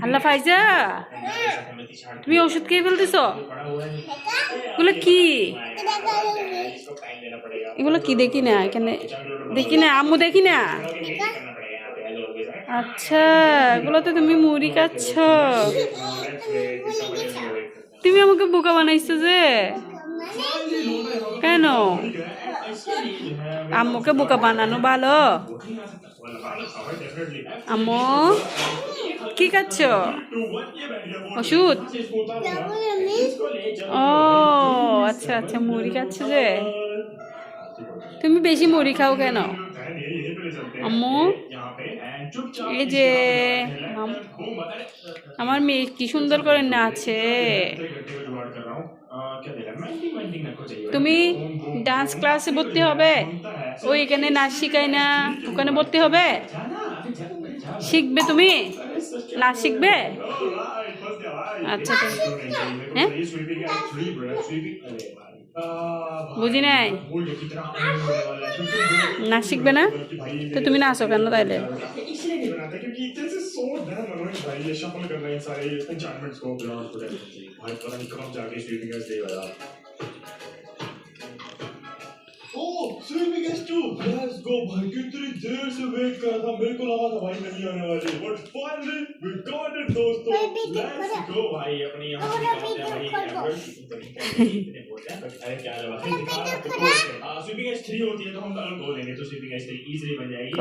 আল্লাহ ফাইজা, তুমি ওষুধ খেয়ে ফেলতেছ? এগুলো কি? এগুলো কি দেখি না, এখানে দেখি না, আম্মু দেখি না। আচ্ছা, এগুলো তো তুমি মুড়ি খাচ্ছ। তুমি আমাকে বোকা বানাইছো যে, কেন? আম্মুকে বোকা বানানো ভালো? আম্মু কি খাচ্ছ? ওষুধ? ও আচ্ছা আচ্ছা, মুড়ি খাচ্ছ যে। তুমি বেশি মুড়ি খাও কেন আম্মু? এই যে আমার মেয়ে কি সুন্দর করে নাচে। তুমি ডান্স ক্লাসে ভর্তি হবে? ওইখানে নাচ শিখাই না, ওখানে ভর্তি হবে? শিখবে তুমি? নাচ শিখবে? আচ্ছা, হ্যাঁ বুঝি নাই, নাচ শিখবে না তো তুমি নাচো কেন তাইলে? Oh sweeping S two let's go भाई कितनी देर से वेट कर रहा था मेरे को लगा था भाई नहीं आने वाली but finally we got it दोस्तों लेट्स गो भाई अपनी यहाँ से निकालते हैं भाई एवरेज इतने बोलते हैं बट अरे क्या लगा स्वीपिंग एस 3 होती है तो हम अलग हो देंगे तो स्वीपिंग एस 3 इजीली बन जाएगी।